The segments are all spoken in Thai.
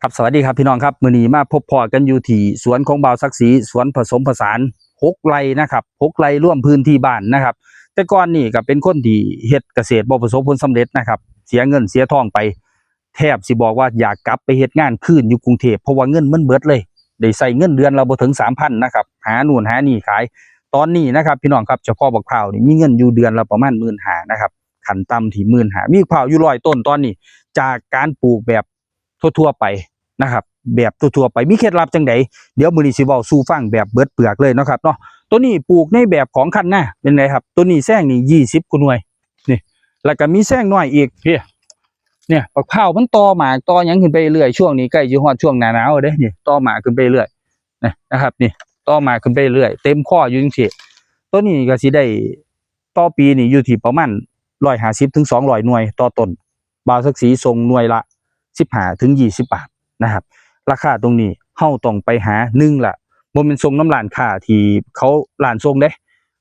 ครับสวัสดีครับพี่น้องครับมื้อนี้มาพบพอกันอยู่ที่สวนของบ่าวศักดิ์ศรีสวนผสมผสาน6 ไร่นะครับ6 ไร่ร่วมพื้นที่บ้านนะครับแต่ก่อนนี่ก็เป็นคนที่เฮ็ดเกษตรบ่ประสบผลสำเร็จนะครับเสียเงินเสียทองไปแทบสิบอกว่าอยากกลับไปเฮ็ดงานคืนอยู่กรุงเทพเพราะว่าเงินมันเบิดเลยได้ใช้เงินเดือนเราบ่ถึง 3,000 นะครับหานู่นหานี่ขายตอนนี้นะครับพี่น้องครับเฉพาะบักพร้าวนี่มีเงินอยู่เดือนละประมาณ 15,000 นะครับขั้นต่ำที่ 15,000 มีบักพร้าวอยู่100 ต้นตอนนี้จากการปลูกแบบทั่วๆไปนะครับแบบทั่วๆไปมีเคล็ดลับจังไดเดี๋ยวมื้อนี้สิเว้าสู่ฟังแบบเบิดเปลือกเลยเนาะครับเนาะตัวนี้ปลูกในแบบของคันนาเป็นไงครับตัวนี้แซงนี่20กว่าหน่วยนี่แล้วก็มีแซงน้อยอีกพี่เนี่ยบักพร้าวมันต่อหมากต่อหยังขึ้นไปเรื่อยช่วงนี้ใกล้สิฮอดช่วงหน้าหนาวเด้นี่ต่อหมากขึ้นไปเรื่อยนะครับนี่ต่อหมากขึ้นไปเรื่อยเต็มข้ออยู่จังซี่ตัวนี้ก็สิได้ต่อปีนี่อยู่ที่ประมาณ150ถึง200หน่วยต่อต้นบ่าวศักดิ์ศรีส่งหน่วยละ15ถึง20 บาทนะครับราคาตรงนี้เฮาต้องไปหา1ล่ะบ่แม่นส่งน้ำร้านค้าที่เขาร้านส่งเด้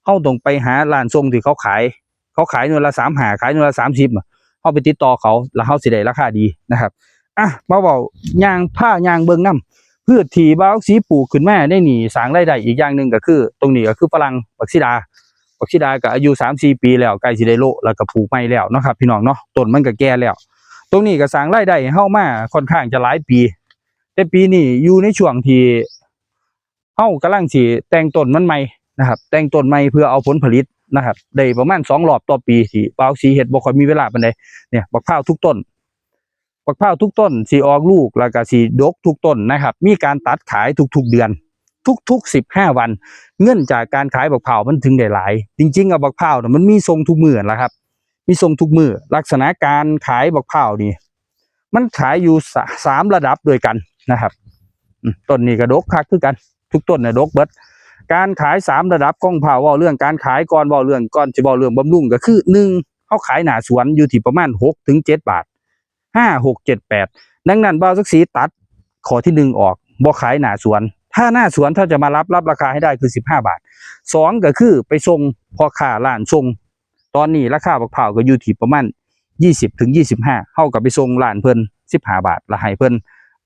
เฮาต้องไปหาร้านส่งที่เขาขายหน่วยละ35ขายหน่วยละ30เฮาไปติดต่อเขาแล้วเฮาสิได้ราคาดีนะครับมาเว้าย่างผ้าย่างเบิ่งนำพืชที่บ่าวสีปลูกขึ้นมาได้นี่สร้างรายได้อีกอย่างนึงก็คือตรงนี้ก็คือฝรั่งบักซิดาก็อายุ 3-4 ปีแล้วใกล้สิได้โลแล้วก็ปลูกใหม่แล้วเนาะครับพี่น้องเนาะต้นมันก็แก่แล้วตรงนี้ก็สร้างรายได้ให้เฮามาค่อนข้างจะหลายปีแต่ปีนี้อยู่ในช่วงที่เฮากำลังสิแต่งต้นมันใหม่นะครับแต่งต้นใหม่เพื่อเอาผลผลิตนะครับได้ประมาณ2รอบต่อปีที่บ่าวสีเฮ็ดบ่ค่อยมีเวลาปานใดเนี่ยบักพร้าวทุกต้นสิออกลูกแล้วก็สิดกทุกต้นนะครับมีการตัดขายทุกๆเดือนทุกๆ15วันเงินจากการขายบักพร้าวมันถึงได้หลายจริงๆบักพร้าวน่ะมันมีส่งทุกมื้อล่ะครับมีส่งทุกมื้อลักษณะการขายบักพร้าวนี่มันขายอยู่3ระดับด้วยกันนะครับต้นนี้ก็ดกคักคือกันทุกต้นน่ะดกเบิดการขาย3ระดับของเผาเว้าเรื่องการขายก่อนสิเว้าเรื่องบำรุงก็คือ1เฮาขายหน้าสวนอยู่ที่ประมาณ6ถึง7 บาท5 6 7 8ดังนั้นบ่าวศักดิ์ศรีตัดข้อที่1ออกบ่ขายหน้าสวนถ้าหน้าสวนถ้าจะมารับราคาให้ได้คือ15 บาท2ก็คือไปส่งพ่อค้าร้านส่งตอนนี้ราคาบักพร้าวก็อยู่ที่ประมาณ20ถึง25เฮาก็ไปส่งร้านเพิ่น15 บาทแล้วให้เพิ่น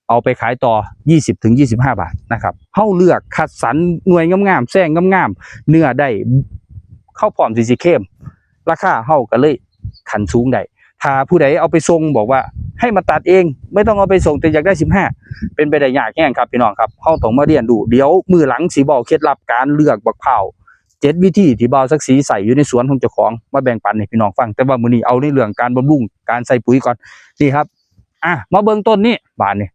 เอาไปขายต่อ20ถึง25 บาทนะครับเฮาเลือกคัดสรรหน่วยงามๆแซงงามๆเนื้อได้เข้าพร้อมสิเข้มราคาเฮาก็เลยขันสูงได้ถ้าผู้ใดเอาไปส่งบอกว่าให้มาตัดเองไม่ต้องเอาไปส่งแต่อยากได้15เป็นไปได้ยากแฮงครับพี่น้องครับเฮาต้องมาเรียนรู้เดี๋ยวมื้อหลังสิบอกเคล็ดลับการเลือกบักพร้าว7 วิธีที่บ่าวศักดิ์ศรีใส่อยู่ในสวนของเจ้าของมาแบ่งปันให้พี่น้องฟังแต่ว่ามื้อนี้เอาในเรื่องการบำรุงการใส่ปุ๋ยก่อนนี่ครับมาเบิ่งต้นนี้บานนี่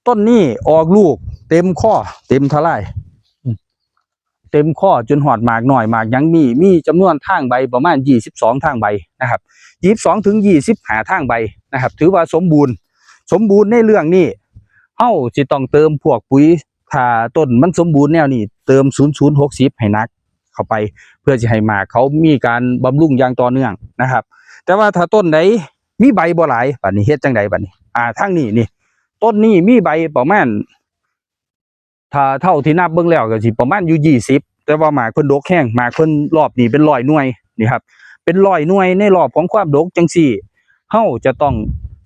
ต้นนี้ออกลูกเต็มข้อเต็มทลายเต็มข้อจนหอดหมากหน่อยหมากยังมีจำนวนทางใบประมาณ22ทางใบนะครับ22ถึง25ทางใบนะครับถือว่าสมบูรณ์ในเรื่องนี้เฮาสิต้องเติมพวกปุ๋ยถ้าต้นมันสมบูรณ์แนวนี้เติม0060ให้นักเข้าไปเพื่อจะให้หมากเขามีการบำรุงอย่างต่อเนื่องนะครับแต่ว่าถ้าต้นใดมีใบบ่หลายบัดนี้เฮ็ดจังไดบัดนี้ทางนี้นี่ต้นนี้มีใบประมาณถ้าเท่าที่นับเบิ่งแล้วก็สิประมาณอยู่20แต่ว่าหมากเพิ่นดกแห้งหมากเพิ่นรอบนี้เป็น100หน่วยนี่ครับเป็น100หน่วยในรอบของความดกจังซี่เฮาจะต้อง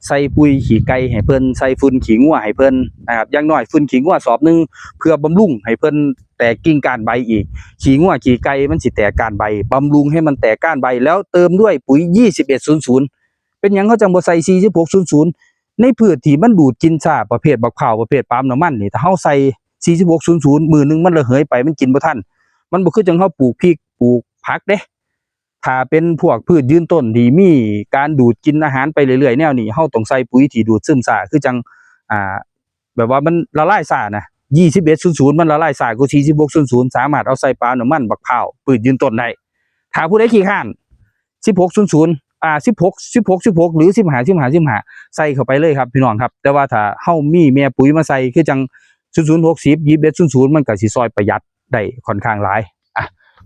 ใส่ปุ๋ยขี้ไก่ให้เพิ่นใส่ฝุ่นขี้งัวให้เพิ่นนะครับอย่างน้อยฝุ่นขี้งัวสอบนึงเพื่อบำรุงให้เพิ่นแตกกิ่งก้านใบอีกขี้งัวขี้ไก่มันสิแตกก้านใบบำรุงให้มันแตกก้านใบแล้วเติมด้วยปุ๋ย2100เป็นหยังเขาจังบ่ใส่4600ในพืชที่มันดูดกินช้าประเภทบักพร้าวประเภทปาล์มน้ำมันนี่ถ้าเฮาใส่4600มื้อนึงมันระเหยไปมันกินบ่ทันมันบ่คือจังเฮาปลูกพริกปลูกผักเด้ถ้าเป็นพวกพืชยืนต้นที่มีการดูดกินอาหารไปเรื่อยๆแนวนี้เฮาต้องใส่ปุ๋ยที่ดูดซึมช้าคือจังแบบว่ามันละลายช้านะ2100มันละลายช้ากว่า4600สามารถเอาใส่ปาล์มน้ำมันบักพร้าวพืชยืนต้นได้ถ้าผู้ใดขี้คร้าน160016หรือ15ใส่เข้าไปเลยครับพี่น้องครับแต่ว่าถ้าเฮามีแม่ปุ๋ยมาใส่คือจัง0060 2100มันก็สิซอยประหยัดได้ค่อนข้างหลาย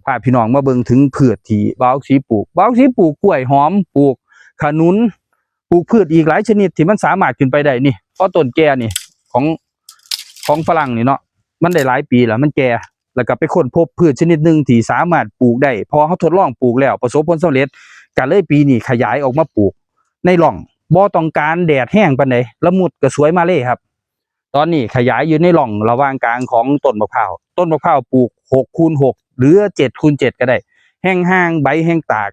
พาพี่น้องมาเบิ่งถึงพืชที่บ่าวสีปลูกกล้วยหอมปลูกขนุนปลูกพืชอีกหลายชนิดที่มันสามารถขึ้นไปได้นี่เพราะต้นแก่นี่ของฝรั่งนี่เนาะมันได้หลายปีแล้วมันแก่แล้วก็ไปค้นพบพืชชนิดนึงที่สามารถปลูกได้พอเขาทดลองปลูกแล้วประสบผลสำเร็จก็เลยปีนี้ขยายออกมาปลูกในร่อง บ่ต้องการแดดแห้งปานใดละมุดก็สวยมาเลยครับตอนนี้ขยายอยู่ในร่องระหว่างกลางของต้นมะพร้าวปลูก6x6หรือ7x7ก็ได้แห้งห้างใบแห้งตาก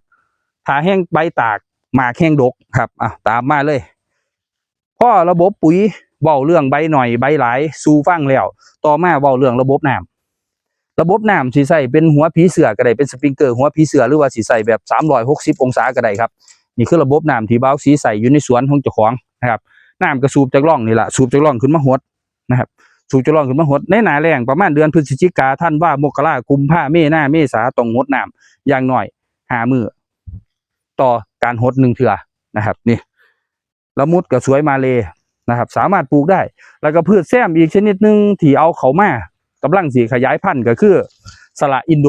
ถ้าแห้งใบตากหมากแห้งดกครับตามมาเลยพอระบบปุ๋ยเว้าเรื่องใบหน่อยใบหลายสู่ฟังแล้วต่อมาเว้าเรื่องระบบน้ำสิใส่เป็นหัวผีเสือก็ได้เป็นสปริงเกอร์หัวผีเสือหรือว่าสิใส่แบบ360องศาก็ได้ครับนี่คือระบบน้ำที่บ่าวสีใส่อยู่ในสวนของเจ้าของนะครับน้ำก็สูบจากร่องนี่แหละสูบจากร่องขึ้นมาหดนะครับสูบจากร่องขึ้นมาหดในหน้าแล้งประมาณเดือนพฤศจิกาธันวามกรากุมภาเมษาต้องหดน้ำอย่างน้อย5 มื้อต่อการหด1เทื่อนะครับนี่ละมุดก็สวยมาเลยนะครับสามารถปลูกได้แล้วก็พืชแซมอีกชนิดนึงที่เอาเข้ามากำลังสิขยายพันธุ์ก็คือสละอินโ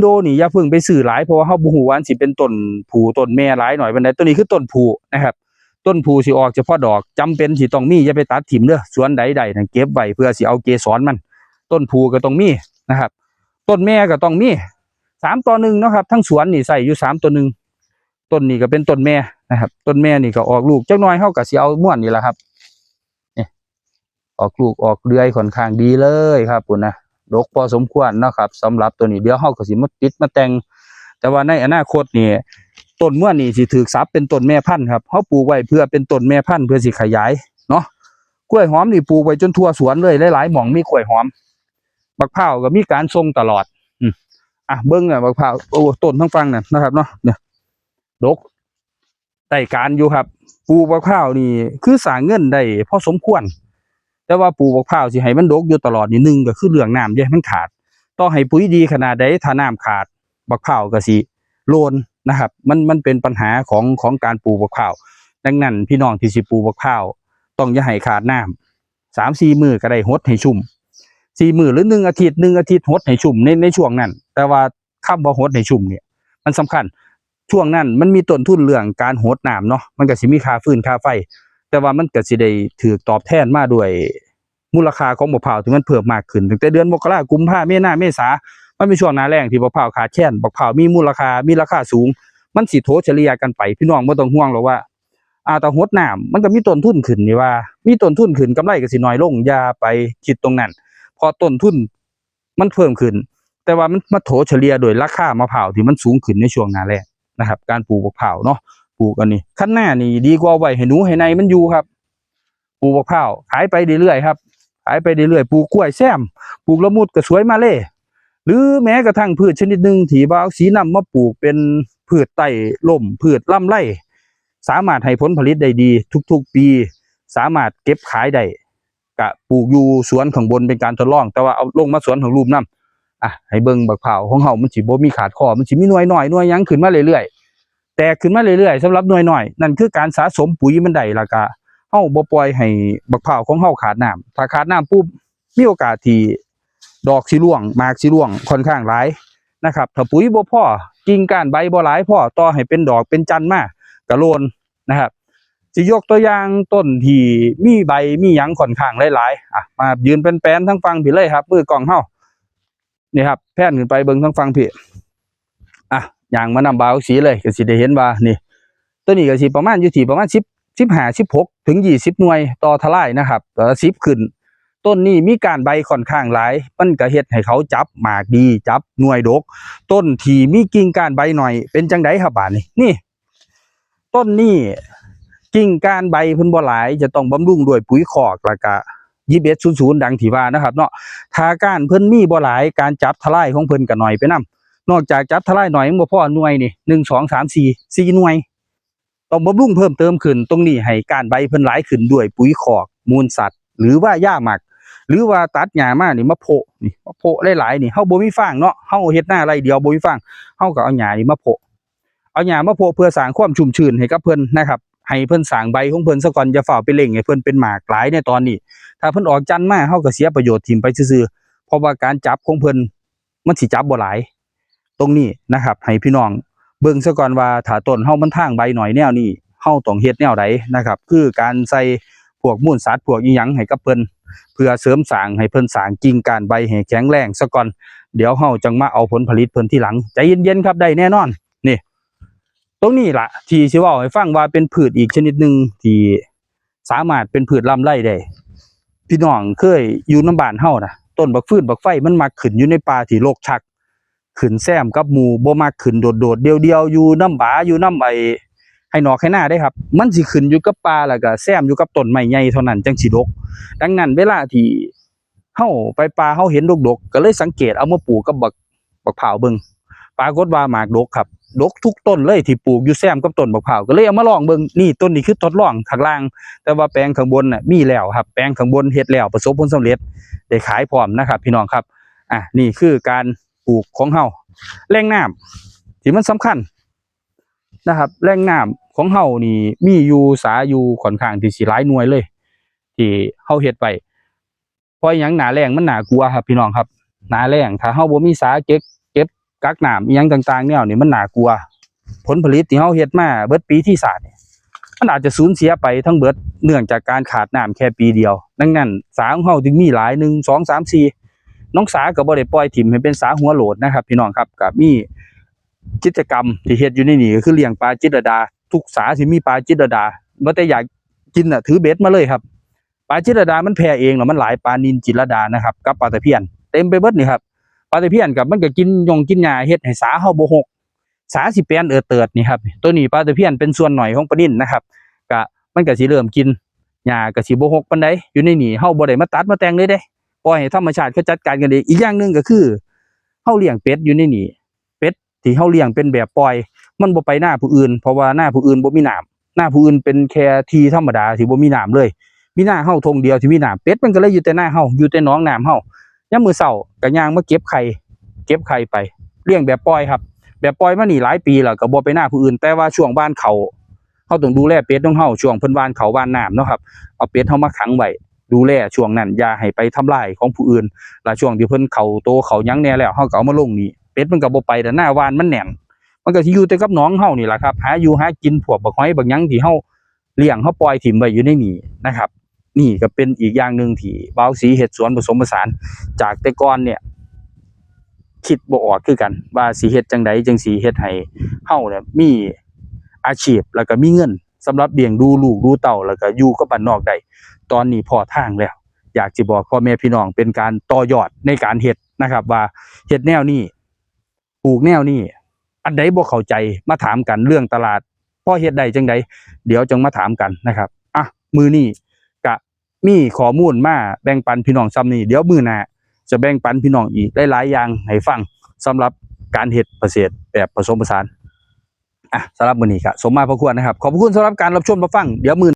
ดนี่อย่าเพิ่งไปซื้อหลายเพราะว่าเฮาบ่ฮู้ว่าสิเป็นต้นผู้ต้นแม่หลายหน่อยปานใดตัวนี้คือต้นผู้นะครับต้นผู้สิออกเฉพาะดอกจำเป็นสิต้องมีอย่าไปตัดถิ่มเด้อสวนใดๆนั่นเก็บไว้เพื่อสิเอาเกสรมันต้นผู้ก็ต้องมีนะครับต้นแม่ก็ต้องมี3:1เนาะครับทั้งสวนนี่ใส่อยู่3:1ต้นนี้ก็เป็นต้นแม่นะครับต้นแม่นี่ก็ออกลูกจักหน่อยเฮาก็สิเอาม่วนนี่ล่ะครับนี่ออกลูกออกเดือยค่อนข้างดีเลยครับพุ่นนะดกพอสมควรนะครับสำหรับตัวนี้เดี๋ยวเฮาก็สิมาติดมาแต่งแต่ว่าในอนาคตนี่ต้นม่วนนี่สิถูกซับเป็นต้นแม่พันธุ์ครับเฮาปลูกไว้เพื่อเป็นต้นแม่พันธุ์เพื่อสิขยายเนาะกล้วยหอมนี่ปลูกไว้จนทั่วสวนเลยหลายๆหม่องมีกล้วยหอมบักพร้าวก็มีการส่งตลอดเบิ่งน่ะบักพร้าวโอ้ต้นทั้งฟังน่ะนะครับเนาะเนี่ยดกได้การอยู่ครับปลูกบักพร้าวนี่คือสร้างเงินได้พอสมควรแต่ว่าปลูกบักพร้าวสิให้มันดกอยู่ตลอดนี่นึงก็คือเรื่องน้ำเด้มันขาดต่อให้ปุ๋ยดีขนาดใดถ้าน้ำขาดบักพร้าวก็สิโลนนะครับมันเป็นปัญหาของการปลูกบักพร้าวดังนั้นพี่น้องที่สิปลูกบักพร้าวต้องอย่าให้ขาดน้ำ3-4 มื้อก็ได้หดให้ชุ่ม4 มื้อหรือ1 อาทิตย์หดให้ชุ่มในช่วงนั้นแต่ว่าคำว่าหดให้ชุ่มเนี่ยมันสำคัญช่วงนั้นมันมีต้นทุนเรื่องการหดน้ำเนาะมันก็สิมีค่าฟืนค่าไฟแต่ว่ามันก็สิได้ถูกตอบแทนมาด้วยมูลค่าของมะพร้าวที่มันเพิ่มมากขึ้นตั้งแต่เดือนมกราคมกุมภาพันธ์เมษามันเป็นช่วงหน้าแล้งที่มะพร้าวขาดแคลนมะพร้าวมีมูลค่ามีราคาสูงมันสิโถเฉลี่ยกันไปพี่น้องบ่ต้องห่วงหรอกว่าแต่หดน้ำมันก็มีต้นทุนขึ้นนี่ว่ามีต้นทุนขึ้นกำไรก็สิน้อยลงอย่าไปคิดตรงนั้นพอต้นทุนมันเพิ่มขึ้นแต่ว่ามันมาโถเฉลี่ยโดยราคามะพร้าวที่มันสูงขึ้นในช่วงหน้าแล้งนะครับการปลูกมะพร้าวเนาะปลูกอันนี้ขั้นหน้านี่ดีกว่าไว้ให้หนูให้ในมันอยู่ครับปลูกมะพร้าวขายไปเรื่อยๆครับขายไปเรื่อยๆปลูกกล้วยแซมปลูกละมุดก็สวยมาเลยหรือแม้กระทั่งพืชชนิดหนึ่งที่บ่าวสีนำมาปลูกเป็นพืชไต่ล่มพืชลำไรสามารถให้ผลผลิตได้ดีทุกๆปีสามารถเก็บขายได้ก็ปลูกอยู่สวนข้างบนเป็นการทดลองแต่ว่าเอาลงมาสวนของรูปนำให้เบิ่งบักพร้าวของเฮามันสิบ่มีขาดข้อมันสิมีหน่วยน้อยหน่วยหยังขึ้นมาเรื่อยๆแต่ขึ้นมาเรื่อยๆสำหรับหน่วยน้อยนั่นคือการสะสมปุ๋ยมันได้แล้วก็เฮาบ่ปล่อยให้บักพร้าวของเฮาขาดน้ำถ้าขาดน้ำปุ๊บมีโอกาสที่ดอกสิร่วงหมากสิร่วงค่อนข้างหลายนะครับถ้าปุ๋ยบ่พอกิ่งก้านใบบ่หลายพอต่อให้เป็นดอกเป็นจันทร์มาก็โลนนะครับสิยกตัวอย่างต้นที่มีใบมีหยังค่อนข้างหลายๆมายืนเป็นแปลนทั้งฟังพี่เลยครับมือกล้องเฮานี่ครับแพนขึ้นไปเบิ่งทั้งฟังพี่อย่างมานำบาวสีเลยก็สิได้เห็นว่านี่ตัวนี้ก็สิประมาณอยู่ที่ประมาณ15-16 ถึง 20 หน่วยต่อทลายนะครับ10ขึ้นต้นนี้มีการใบค่อนข้างหลายมันก็เฮ็ดให้เขาจับหมากดีจับหน่วยดกต้นที่มีกิ่งก้านใบหน่อยเป็นจังได๋ครับบาดนี้นี่ต้นนี้กิ่งก้านใบเพิ่นบ่หลายจะต้องบำรุงด้วยปุ๋ยคอกแล้วก็2100ดังที่ว่านะครับเนาะถ้าก้านเพิ่นมีบ่หลายการจับทลายของเพิ่นก็น้อยไปนำนอกจากจับทลายหน่อยยังบ่พอหน่วยนี่1 2 3 4หน่วยต้องบำรุงเพิ่มเติมขึ้นตรงนี้ให้ก้านใบเพิ่นหลายขึ้นด้วยปุ๋ยคอกมูลสัตว์หรือว่าหญ้าหมักหรือว่าตัดหญ้ามานี่มาโพะหลายๆนี่เฮาบ่มีฟางเนาะเฮาเฮ็ดหน้าไรเดียวบ่มีฟางเฮาก็เอาหญ้านี่มาโพะเพื่อสร้างความชุ่มชื้นให้กับเพิ่นนะครับให้เพิ่นสร้างใบของเพิ่นซะก่อนอย่าเฝ้าไปเร่งให้เพิ่นเป็นหมากหลายในตอนนี้ถ้าเพิ่นออกจันทร์มาเฮาก็เสียประโยชน์ทิ่มไปซื่อๆเพราะว่าการจับของเพิ่นมันสิจับบ่หลายตรงนี้นะครับให้พี่น้องเบิ่งซะก่อนว่าถ้าต้นเฮามันทางใบหน่อยแนวนี้เฮาต้องเฮ็ดแนวใดนะครับคือการใส่พวกมูลสัตว์พวกอีหยังให้กับเพิ่นเพื่อเสริมสร้างให้เพิ่นสร้างกิ่งก้านใบให้แข็งแรงซะก่อนเดี๋ยวเฮาจังมาเอาผลผลิตเพิ่นทีหลังใจเย็นๆครับได้แน่นอนนี่ ต้ รงนี้ล่ะที่สิเว้าให้ฟังว่าเป็นพืชอีกชนิดหนึ่งที่สามารถเป็นพืชลำไรได้พี่น้องเคยอยู่น้ำบ้านเฮานะต้นบักฟืนบักไฟมันมักขึ้นอยู่ในป่าที่รกชักขึ้นแซมกับหมู่บ่มักขึ้นโดดๆเดียวๆอยู่น้ำบาอยู่น้ำให้นอกให้หน้าได้ครับมันสิขึ้นอยู่กับป่าแล้วก็แซมอยู่กับต้นไม้ใหญ่เท่านั้นจังสิดกดังนั้นเวลาที่เฮาไปป่าเฮาเห็นดกๆก็เลยสังเกตเอามาปลูกกับบักพร้าวเบิ่งปรากฏว่าหมากดกครับดกทุกต้นเลยที่ปลูกอยู่แซมกับต้นบักพร้าวก็เลยเอามาลองเบิ่งนี่ต้นนี้คือทดลองข้างล่างแต่ว่าแปลงข้างบนน่ะมีแล้วครับแปลงข้างบนเฮ็ดแล้วประสบผลสำเร็จได้ขายพร้อมนะครับพี่น้องครับนี่คือการปลูกของเฮาแหล่งน้ำที่มันสำคัญนะครับแหล่งน้ำของเฮานี่มีอยู่สาอยู่ค่อนข้างที่สิหลายหน่วยเลยที่เฮาเฮ็ดไปเพราะหยังหน้าแล้งมันน่ากลัวครับพี่น้องครับหน้าแล้งถ้าเฮาบ่มีสาเก็บกักน้ำอีหยังต่างๆแนวนี่มันน่ากลัวผลผลิตที่เฮาเฮ็ดมาเบิดปีที่3เนี่ยมันอาจจะสูญเสียไปทั้งเบิดเนื่องจากการขาดน้ำแค่ปีเดียวดังนั้นสาของเฮาจึงมีหลาย1 2 3 4น้องสาก็บ่ได้ปล่อยถิ่มให้เป็นสาหัวโหลดนะครับพี่น้องครับก็มีกิจกรรมที่เฮ็ดอยู่ในนี่ก็คือเลี้ยงปลาจิตรลดาทุกสาสิมีปลาจิตรลดาบ่แต่อยากกินน่ะถือเบ็ดมาเลยครับปลาจิตรลดามันแผ่เองแล้วมันหลายปลานิลจิตรลดานะครับกับปลาตะเพียนเต็มไปเบิดนี่ครับปลาตะเพียนกับมันก็กินกินหญ้าเฮ็ดให้สาเฮาบ่หกสาสิแปลนเติดนี่ครับตัวนี้ปลาตะเพียนเป็นส่วนหน่อยของปลานิลนะครับก็มันก็สิเริ่มกินหญ้าก็สิบ่หกปานใดอยู่ในนี่เฮาบ่ได้มาตัดมาแต่งเลยเด้ปล่อยให้ธรรมชาติเขาจัดการกันเองอีกอย่างนึงก็คือเฮาเลี้ยงเป็ดอยู่ในนี่เป็ดที่เฮาเลี้ยงเป็นแบบปล่อยมันบ่ไปหน้าผู้อื่นเพราะว่าหน้าผู้อื่นบ่มีน้ำหน้าผู้อื่นเป็นแค่ที่ธรรมดาที่บ่มีน้ำเลยมีหน้าเฮาทงเดียวที่มีน้ำเป็ดมันก็เลยอยู่แต่หน้าเฮาอยู่แต่หนองน้ำเฮายามมื้อเช้าก็ย่างมาเก็บไข่ไปเลี้ยงแบบปล่อยครับแบบปล่อยมานี่หลายปีแล้วก็บ่ไปหน้าผู้อื่นแต่ว่าช่วงบ้านเขาเฮาต้องดูแลเป็ดของเฮาช่วงเพิ่นบ้านเขาบ้านน้ำเนาะครับเอาเป็ดเฮามาขังไว้ดูแลช่วงนั้นอย่าให้ไปทำลายของผู้อื่นและช่วงที่เพิ่นเขาโตเขาหยังแน่แล้วเฮาก็เอามาลงนี่เป็ดมันก็บ่ไปแต่หน้าวานมันแน่นมันก็สิอยู่แต่กับน้องเฮานี่แหละครับหาอยู่หากินพวกบักหอยบักหยังที่เฮาเลี้ยงเฮาปล่อยถิ่มไว้อยู่ในนี่นะครับนี่ก็เป็นอีกอย่างนึงที่บ่าวศรีเฮ็ดสวนผสมผสานจากแต่ก่อนเนี่ยคิดบ่ออกคือกันว่าสิเฮ็ดจังใดจังสิเฮ็ดให้เฮาเนี่ยมีอาชีพแล้วก็มีเงินสำหรับเลี้ยงดูลูกดูเต้าแล้วก็อยู่กับบ้านนอกได้ตอนนี้พอทางแล้วอยากสิบอกพ่อแม่พี่น้องเป็นการต่อยอดในการเฮ็ดนะครับว่าเฮ็ดแนวนี้ปลูกแนวนี้อันใดบ่เข้าใจมาถามกันเรื่องตลาดพอเฮ็ดได้จังใดเดี๋ยวจังมาถามกันนะครับมื้อนี้ก็มีข้อมูลมาแบ่งปันพี่น้องซ้ำนี้เดี๋ยวมื้อหน้าจะแบ่งปันพี่น้องอีกหลายๆอย่างให้ฟังสำหรับการเฮ็ดเกษตรแบบผสมผสานสำหรับมื้อนี้ก็สมมาพอควรนะครับขอบคุณสำหรับการรับชมรับฟังเดี๋ยวมื้อ